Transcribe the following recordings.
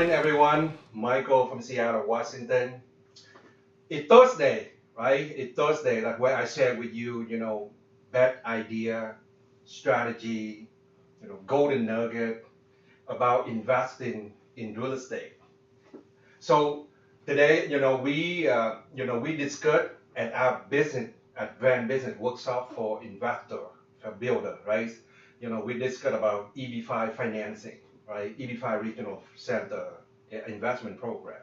morning, everyone. Michael from Seattle, Washington. It's Thursday, right? It's Thursday, like where I share with you, bad idea, strategy, golden nugget about investing in real estate. So today, we discussed at our business, at Van Business Workshop for investor, for builder, right? We discussed about EB5 financing, right? EB5 Regional Center investment program.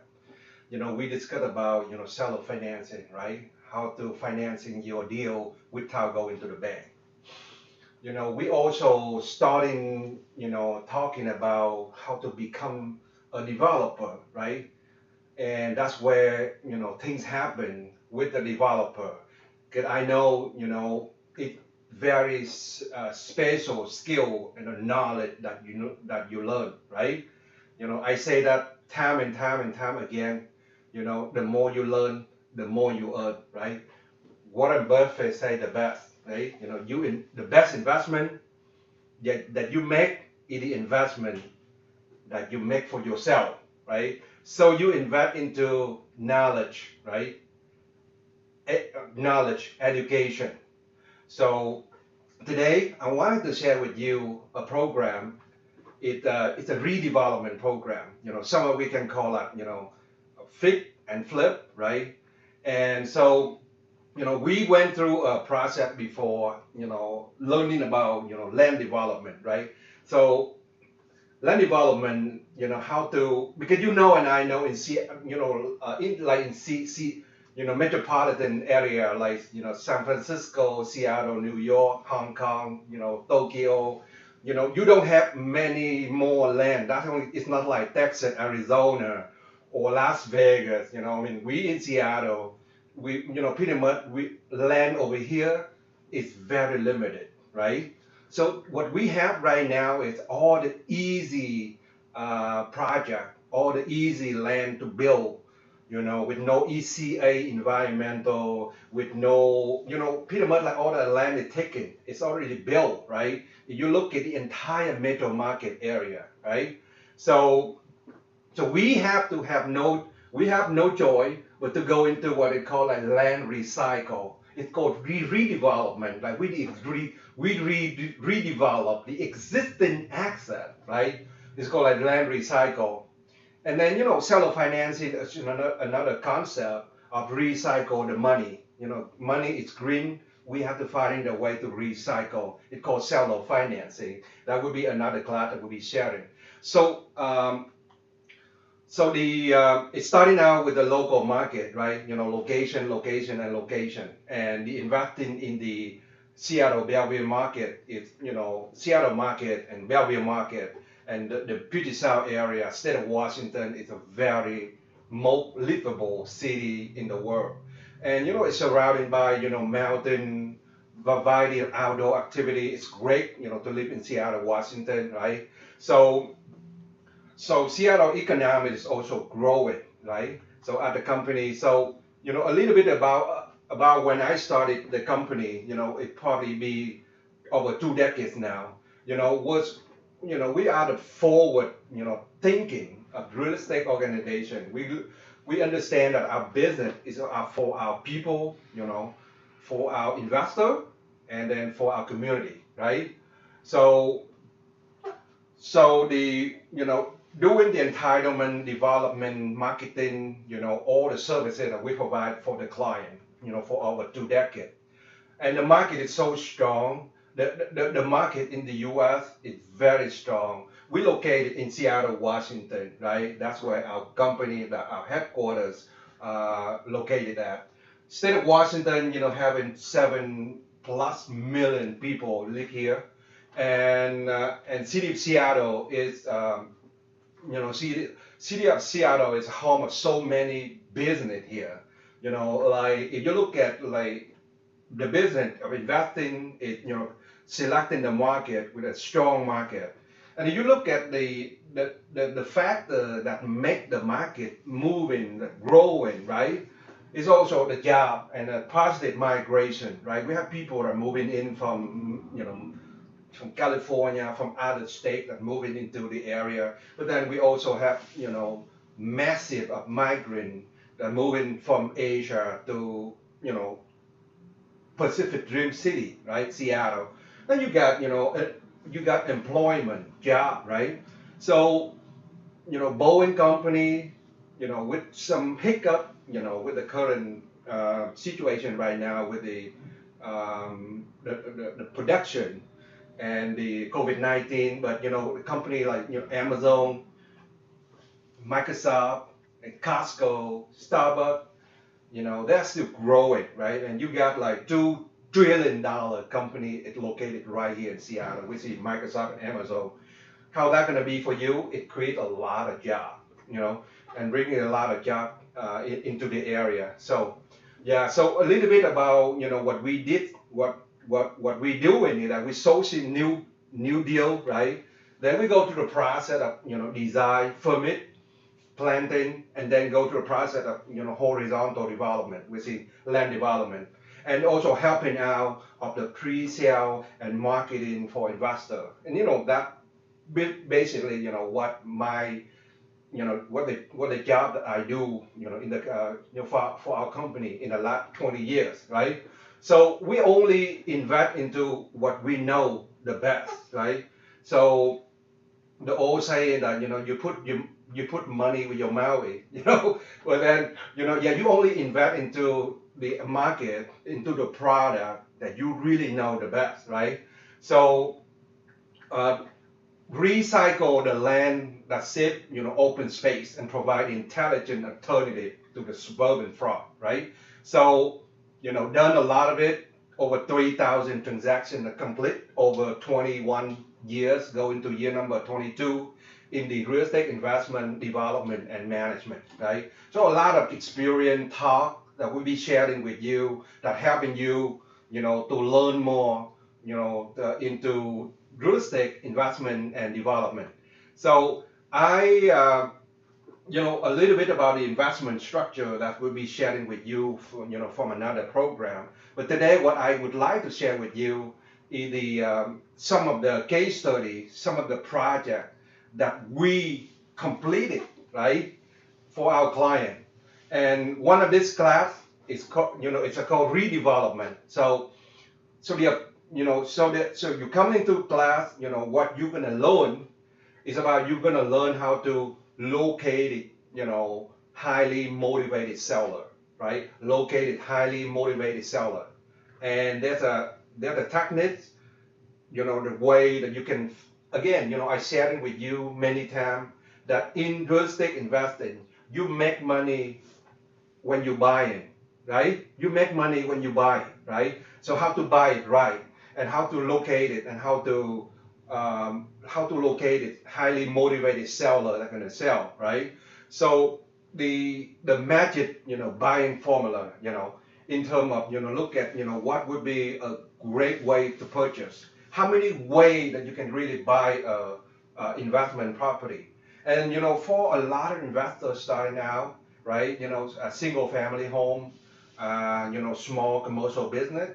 We discussed about, seller financing, right? How to financing your deal without going to the bank. We also starting, talking about how to become a developer, right? And that's where, things happen with the developer. Because I know, it very special skill and a knowledge that you learn, right? I say that time and time and time again. The more you learn, the more you earn, right? Warren Buffett say the best, right? The best investment that you make is the investment that you make for yourself, right? So you invest into knowledge, right? Knowledge, education. So today I wanted to share with you a program. It's a redevelopment program. Some we can call it, fix and flip, right? And so, we went through a process before, learning about, land development, right? So land development, how to, because and I know in metropolitan area like, San Francisco, Seattle, New York, Hong Kong, Tokyo, you don't have many more land. It's not like Texas, Arizona, or Las Vegas. We in Seattle, pretty much land over here is very limited, right? So what we have right now is all the easy project, all the easy land to build, with no ECA environmental, with no, pretty much like all the land is taken, it's already built, right? If you look at the entire metro market area, right? So we have no joy but to go into what they call like land recycle. It's called redevelopment. Like redevelop the existing asset, right? It's called like land recycle. And then seller financing is another concept of recycle the money. Money is green. We have to find a way to recycle. It's called seller financing. That would be another class that we'll be sharing. So it's starting out with the local market, right? Location, and location, and the investing in the Seattle Bellevue market is, Seattle market and Bellevue market, and the Puget Sound area, state of Washington, is a very most livable city in the world, and it's surrounded by mountain, variety of outdoor activity. It's great, to live in Seattle, Washington, right? So Seattle economy is also growing, right? So at the company, a little bit about when I started the company, it probably be over 2 decades now. We are the forward, thinking of real estate organization. We understand that our business is for our people, for our investor, and then for our community, right? So the doing the entitlement, development, marketing, all the services that we provide for the client, for over 2 decades. And the market is so strong. The market in the U.S. is very strong. We located in Seattle, Washington, right? That's where our company, our headquarters, located at. State of Washington, having 7+ million people live here, and city of Seattle is, city of Seattle is home of so many business here. Like if you look at like the business of investing, selecting the market with a strong market, and if you look at the factor that make the market moving, growing, right? Is also the job and a positive migration, right? We have people that are moving in from, from California, from other states that moving into the area. But then we also have, massive of migrant that moving from Asia to, Pacific Dream City, right, Seattle. Then you got employment, job, right? So, Boeing company, with some hiccup, with the current situation right now with the production and the COVID-19, but a company like Amazon, Microsoft, and Costco, Starbucks, they're still growing, right? And you got like $2 trillion company it located right here in Seattle, which is Microsoft and Amazon. How that gonna be for you? It creates a lot of job, and bringing a lot of job into the area. So yeah, so a little bit about what we did, what we do in it. We sourcing new deal, right? Then we go through the process of design, permit, planting, and then go through the process of horizontal development, which is land development, and also helping out of the pre-sale and marketing for investor. And that basically what my what the job that I do in the for our company in the last 20 years, right? So we only invest into what we know the best, right? So the old saying that you put money with your mouth, but then yeah, you only invest into the market, into the product that you really know the best, right? So uh, recycle the land that save open space and provide intelligent alternative to the suburban fraud, right? So done a lot of it, over 3,000 transactions complete over 21 years, going to year number 22 in the real estate investment, development, and management, right? So a lot of experience talk that we'll be sharing with you that helping you, to learn more, into real estate investment and development. So a little bit about the investment structure that we'll be sharing with you, from another program. But today, what I would like to share with you is some of the case studies, some of the projects that we completed, right, for our client. And one of this class is called, it's called redevelopment. So you come into class, what you're gonna learn is about you're gonna learn how to locate it, highly motivated seller, right? Located highly motivated seller, and there's a techniques, the way that you can, again, I shared it with you many times that in real estate investing, you make money when you buy it, right? You make money when you buy it, right? So how to buy it right, and how to locate it, and how to locate it highly motivated seller that gonna sell, right? So the magic, buying formula, in terms of look at what would be a great way to purchase. How many ways that you can really buy a investment property, and for a lot of investors starting out, right? A single family home, small commercial business.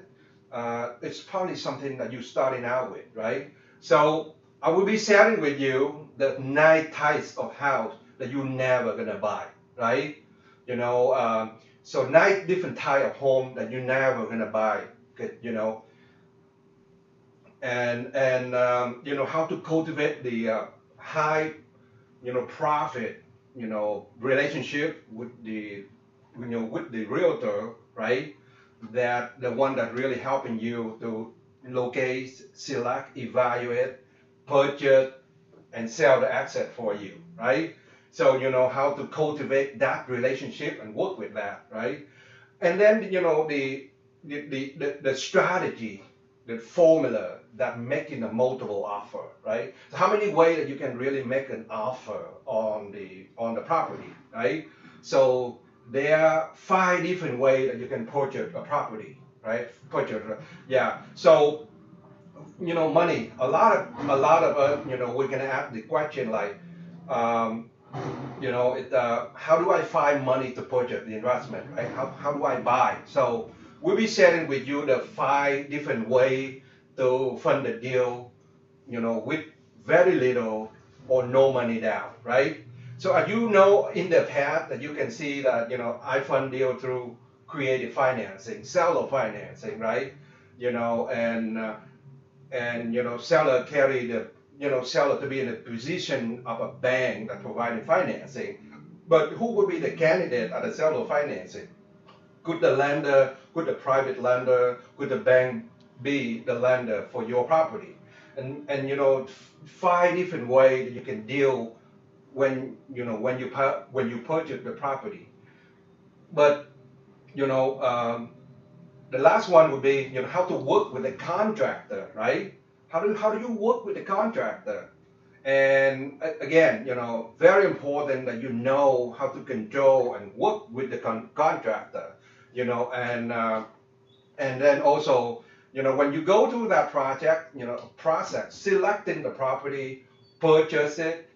It's probably something that you're starting out with, right? So I will be sharing with you the 9 types of house that you're never gonna buy, right? So 9 different type of home that you're never gonna buy, and how to cultivate the high, profit, relationship with the realtor, right? That the one that really helping you to locate, select, evaluate, purchase, and sell the asset for you, right? So how to cultivate that relationship and work with that, right? And then the strategy, the formula that making a multiple offer, right? So how many ways that you can really make an offer on the property, right? So there are 5 different ways that you can purchase a property, right? Yeah. So money. A lot of us, we're gonna ask the question like, how do I find money to purchase the investment, right? How do I buy? So we'll be sharing with you the 5 different ways to fund the deal with very little or no money down, right? So as you know, in the past that you can see that, I fund deal through creative financing, seller financing, right? And seller carry the, seller to be in a position of a bank that providing financing. But who would be the candidate at the seller financing? Could the lender, could the private lender, could the bank be the lender for your property? And five different ways that you can deal when you purchase the property. But you know the last one would be how to work with the contractor, right? How do you work with the contractor? And again, very important that you know how to control and work with the contractor, and then also, when you go through that project, process, selecting the property, purchase it,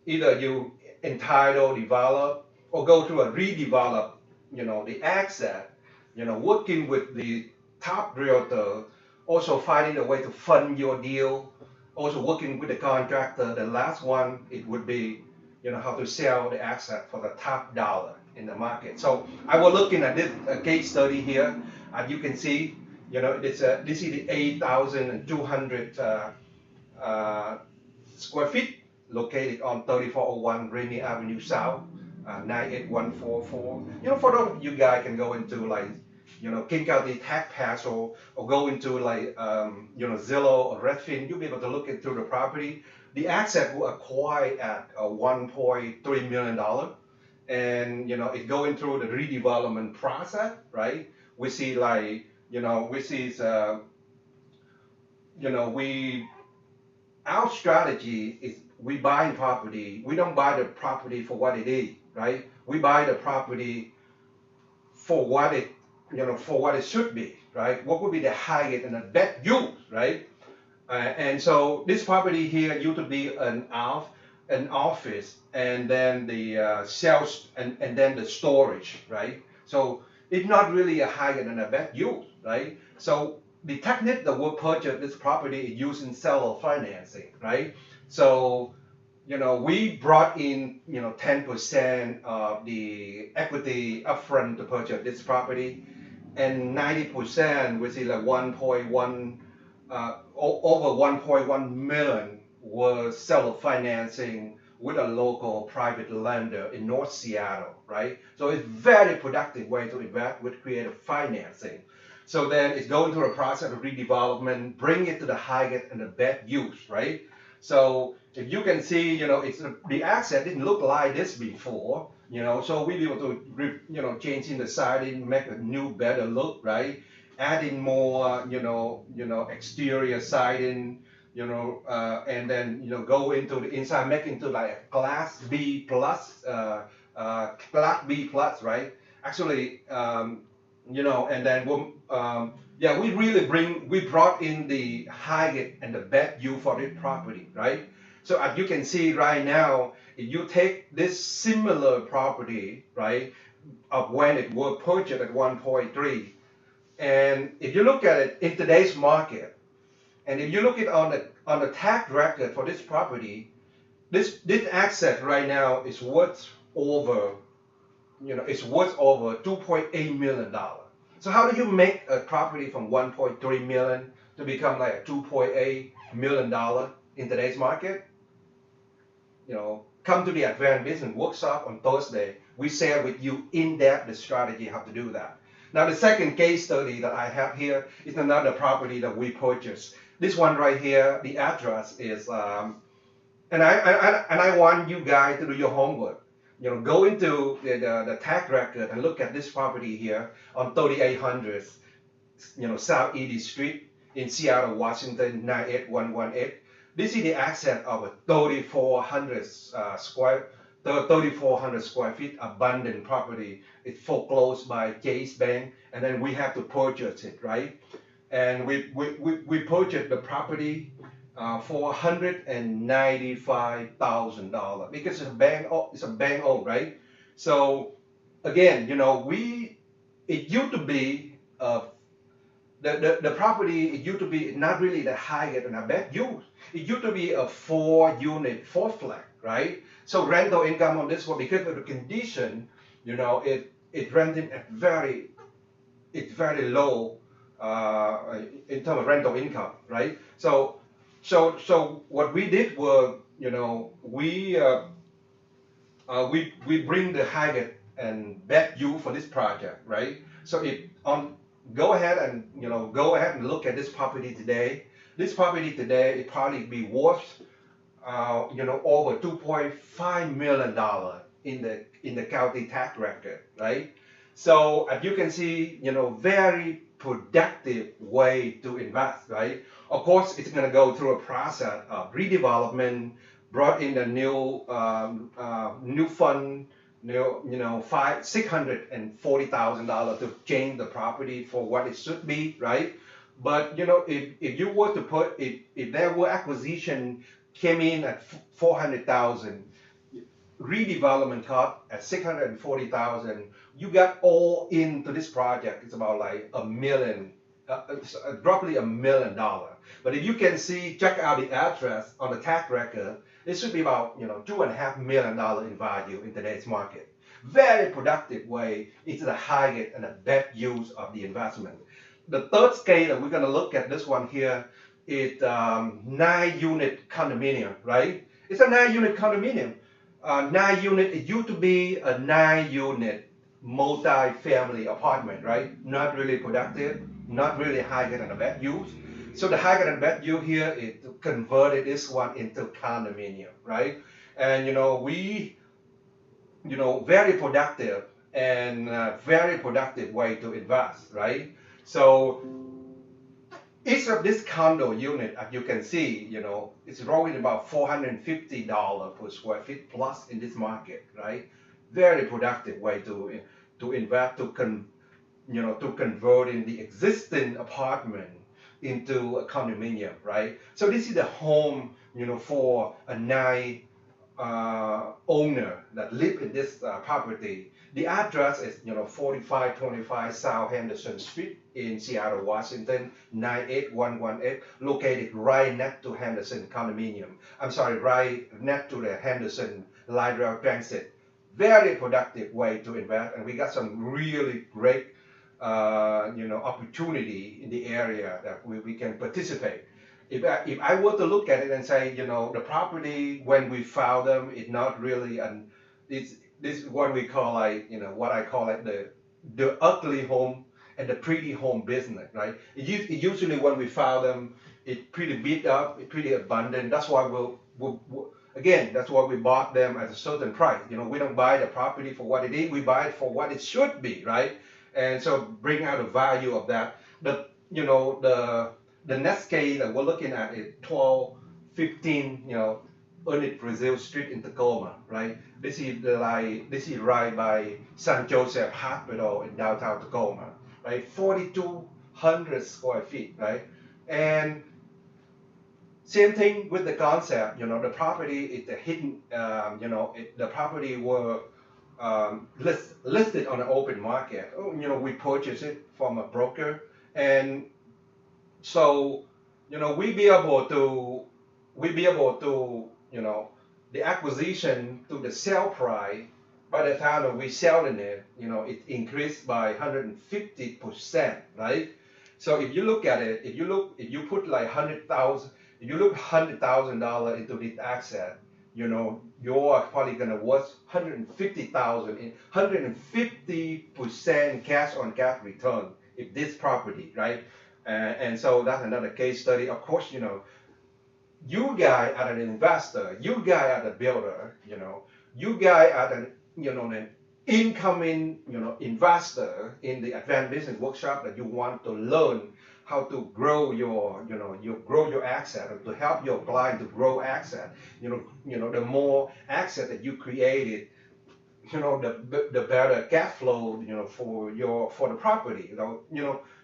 either you entitle, develop, or go through a redevelop, the asset, working with the top realtor, also finding a way to fund your deal, also working with the contractor. The last one, it would be, how to sell the asset for the top dollar in the market. So I was looking at this case study here. As you can see, this is the 8,200 square feet located on 3401 Rainey Avenue South, 98144. For those of you guys can go into like, King County Tax Pass, or go into like, Zillow or Redfin, you'll be able to look into the property. The asset will acquire at $1.3 million. And, it's going through the redevelopment process, right? We see like, we see, we our strategy is we buying property. We don't buy the property for what it is, right? We buy the property for what it should be, right? What would be the highest and the best use, right? And so this property here used to be an office, and then the sales, and then the storage, right? So it's not really a higher and a best use, right? So the technique that will purchase this property is using seller financing, right? So, we brought in, 10% of the equity upfront to purchase this property, and 90%, which is like 1.1, over 1.1 million, was seller financing with a local private lender in North Seattle, right? So it's very productive way to invest with creative financing. So then it's going through a process of redevelopment, bring it to the highest and the best use, right? So if you can see, the asset didn't look like this before, so we be able to, changing the siding, make a new, better look, right? Adding more, exterior siding, and then, go into the inside, make into like a class B plus, right? Actually, and then we brought in the highest and the best use for this property, right? So as you can see right now, if you take this similar property, right, of when it was purchased at 1.3, and if you look at it in today's market, and if you look at on the tax record for this property, this asset right now is worth over, it's worth over $2.8 million. So how do you make a property from 1.3 million to become like a $2.8 million in today's market? Come to the Advanced Business Workshop on Thursday. We share with you in depth the strategy how to do that. Now the second case study that I have here is another property that we purchased. This one right here, the address is, and I want you guys to do your homework. Go into the tax record and look at this property here on 3800, South Edie Street in Seattle, Washington, 98118. This is the asset of a 3,400 square feet abandoned property. It's foreclosed by Chase Bank, and then we have to purchase it, right? And we purchased the property for $195,000 because it's a bank owned, right? So again, it used to be the the property, it used to be not really the highest and a bad use. It used to be a 4-unit, 4 flat, right? So rental income on this one, because of the condition, it rented at it's very low in terms of rental income, right? So what we did was, we bring the highest and best use for this project, right? So if on go ahead and look at this property today. This property today, it probably be worth over $2.5 million in the county tax record, right? So as you can see, very productive way to invest, right? Of course, it's going to go through a process of redevelopment, brought in a new fund, $640,000 to change the property for what it should be, right? But if you were to put if there were acquisition came in at 400,000, redevelopment cost at 640,000, you got all into this project. It's about like a million, roughly $1 million. But if you can see, check out the address on the tax record, it should be about $2.5 million in value in today's market. Very productive way. It's the highest and the best use of the investment. The third scale that we're going to look at, this one here, is 9-unit condominium, right? It's a 9-unit condominium. 9-unit, it used to be a 9-unit multi-family apartment, right? Not really productive, not really higher than a bad use. So the higher than bad use here is converted this one into condominium, right? And we, very productive and very productive way to invest, right? So each of this condo unit, as you can see, it's rolling about $450 per square feet plus in this market, right? Very productive way to invest, to converting the existing apartment into a condominium, right? So this is the home, for a owner that live in this property. The address is 4525 South Henderson Street in Seattle, Washington 98118, located right next to Henderson Condominium. I'm sorry, right next to the Henderson Light Rail Transit. Very productive way to invest, and we got some really great opportunity in the area that we can participate. If I were to look at it and say, the property when we found them, it's not really this is what we call what I call the ugly home and the pretty home business, right? It usually when we found them, it's pretty beat up, it's pretty abundant. That's why that's why we bought them at a certain price. We don't buy the property for what it is, we buy it for what it should be, right? And so bring out the value of that. But the next case that we're looking at is 1215, Ernest Brazil Street in Tacoma, right? This is right by San Jose Hospital in downtown Tacoma, right? 4,200 square feet, right? And same thing with the concept, the property is a hidden, the property were listed on the open market. We purchased it from a broker, and so we be able to the acquisition to the sale price. By the time that we selling it, it increased by 150%, right? So if you look at it, if you put like if you look $100,000 into this asset, you're probably gonna worth 150,000 in 150% cash on cash return if this property, right? And so that's another case study. Of course, you guys are an investor, you guys are the builder, you guys are the an incoming investor in the advanced business workshop that you want to learn how to grow your grow your asset, or to help your client to grow asset. The more asset that you created, the better cash flow for the property.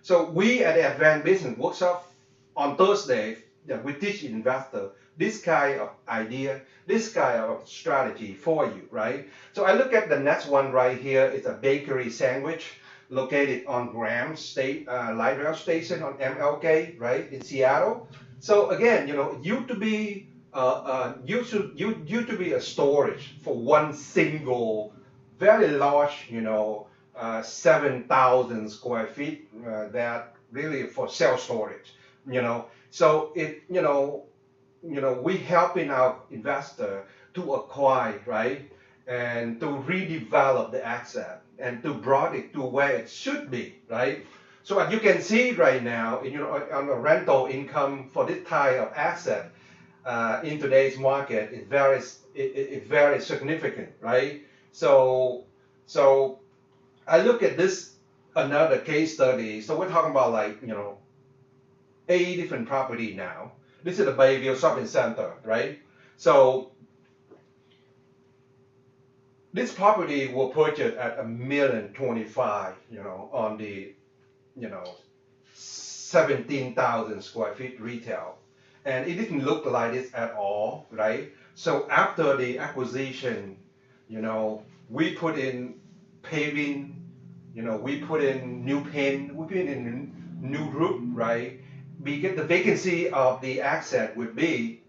So we at the advanced business workshop on Thursday, we teach investor this kind of idea, this kind of strategy for you, right? So I look at the next one right here. It's a bakery sandwich. located on Graham State Light Rail Station on MLK, right, in Seattle. So again, it used to be a storage for one single, very large, 7,000 square feet that really for self storage, So we helping our investor to acquire, right, and to redevelop the asset and to brought it to where it should be, right? So as you can see right now, on the rental income for this type of asset in today's market is very significant, right? So I look at this another case study. So we're talking about like 8 different property now. This is the Bayview Shopping Center, right? So this property will purchase at $1,025,000, on the 17,000 square feet retail, and it didn't look like this at all, right? So after the acquisition, we put in paving, we put in new paint, we put in new roof, right? Because the vacancy of the asset would be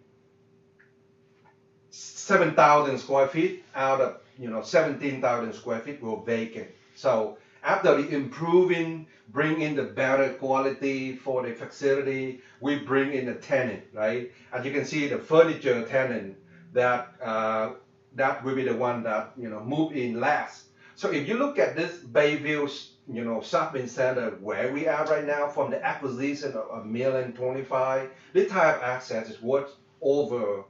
7,000 square feet out of 17,000 square feet were vacant. So after the improving, bring in the better quality for the facility, we bring in the tenant, right? As you can see, the furniture tenant that will be the one that move in last. So if you look at this Bayview, shopping center where we are right now, from the acquisition of $1,025,000, this type of asset is worth over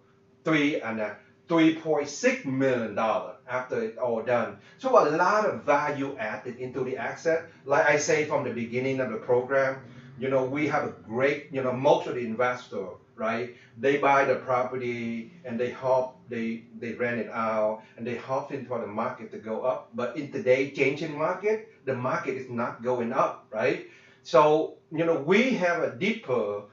$3.6 million after it's all done. So a lot of value added into the asset. Like I say from the beginning of the program, we have a great, most of the investor, right? They buy the property and they rent it out and they hope for the market to go up. But in today's changing market, the market is not going up, right? So, we have a deeper,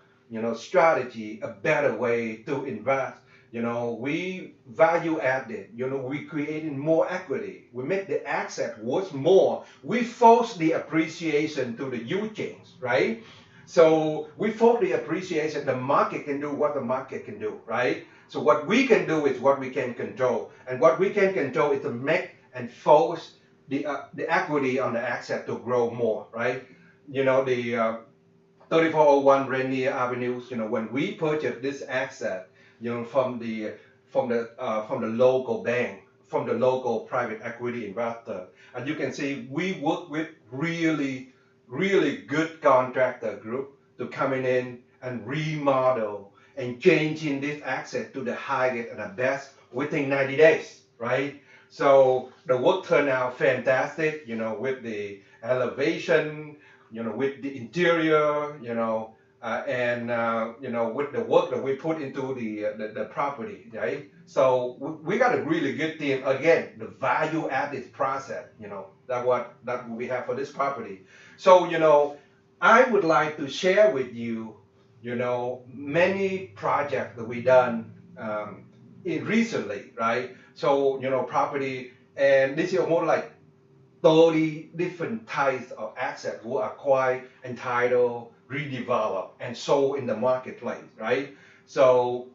strategy, a better way to invest. We value added, we creating more equity. We make the asset worth more. We force the appreciation to the huge change, right? So we force the appreciation. The market can do what the market can do, right? So what we can do is what we can control. And what we can control is to make and force the equity on the asset to grow more, right? The 3401 Rainey Avenue, when we purchased this asset, from the local bank, from the local private equity investor. And you can see we work with really, really good contractor group to coming in and remodel and changing this asset to the highest and the best within 90 days, right? So the work turned out fantastic, with the elevation, with the interior, with the work that we put into the property, right? So we got a really good team. Again, the value added process, that we have for this property. So I would like to share with you, many projects that we done in recently, right? So property, and this is more like 30 different types of assets were acquired, entitled, redeveloped, and sold in the marketplace, right? So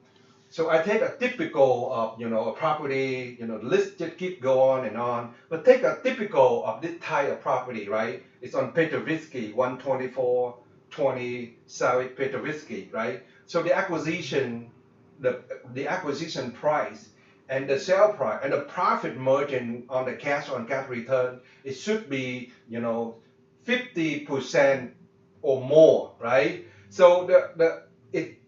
I take a typical of a property, the list just keep go on, but take a typical of this type of property, right? It's on Petrovisky, 12420 South Petrovisky, right? So the acquisition price and the sale price and the profit margin on the cash on cash return, it should be 50% or more, right? So it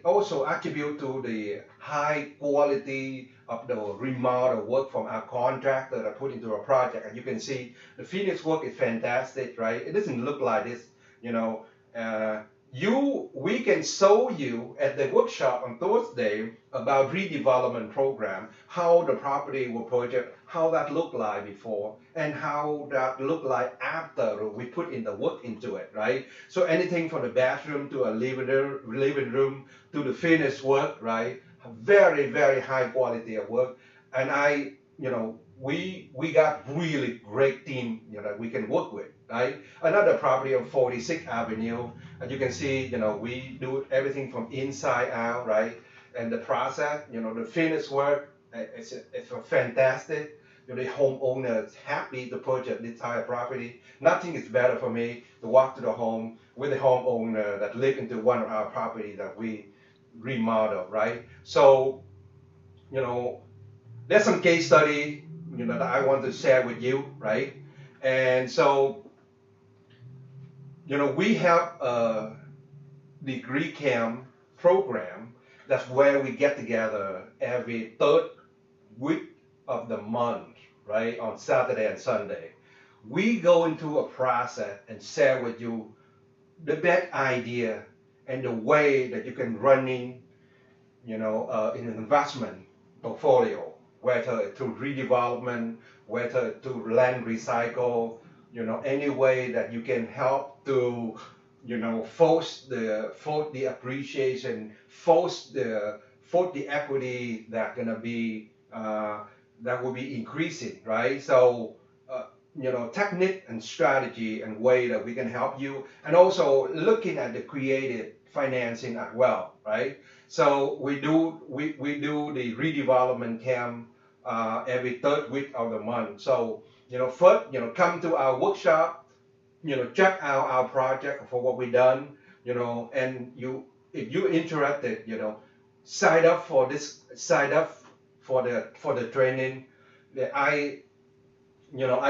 also attribute to the high quality of the remodel work from our contractor that put into a project. And you can see the finished work is fantastic, right? It doesn't look like this, we can show you at the workshop on Thursday about redevelopment program, how the property will purchased, how that looked like before, and how that looked like after we put in the work into it, right? So anything from the bathroom to a living room to the finished work, right? Very, very high quality of work. And we got really great team, we can work with, right? Another property on 46th Avenue, and you can see, we do everything from inside out, right? And the process, the finished work, it's fantastic. The homeowner is happy to purchase this type of property. Nothing is better for me to walk to the home with the homeowner that live into one of our property that we remodel, right? So, you know, there's some case study, that I want to share with you, right? And so, we have a degree camp program. That's where we get together every third week of the month, right? On Saturday and Sunday. We go into a process and share with you the best idea and the way that you can run in an investment portfolio, whether through redevelopment, whether through land recycle, any way that you can help to, force the appreciation, force the equity that will be increasing, right? So, technique and strategy and way that we can help you, and also looking at the creative financing as well, right? So we do the redevelopment camp every third week of the month. So first, come to our workshop, check out our project for what we done, and if you're interested, sign up for the training. That I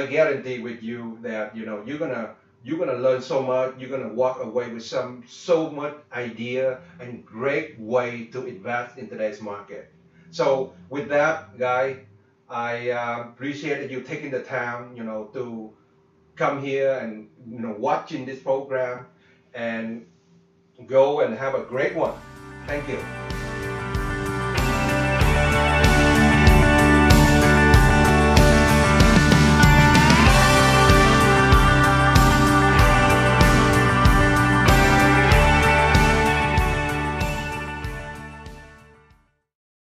guarantee with you that you're gonna learn so much. You're gonna walk away with so much idea and great way to invest in today's market. So with that, guy, I appreciate that you taking the time, to come here and watching this program, and go and have a great one. Thank you.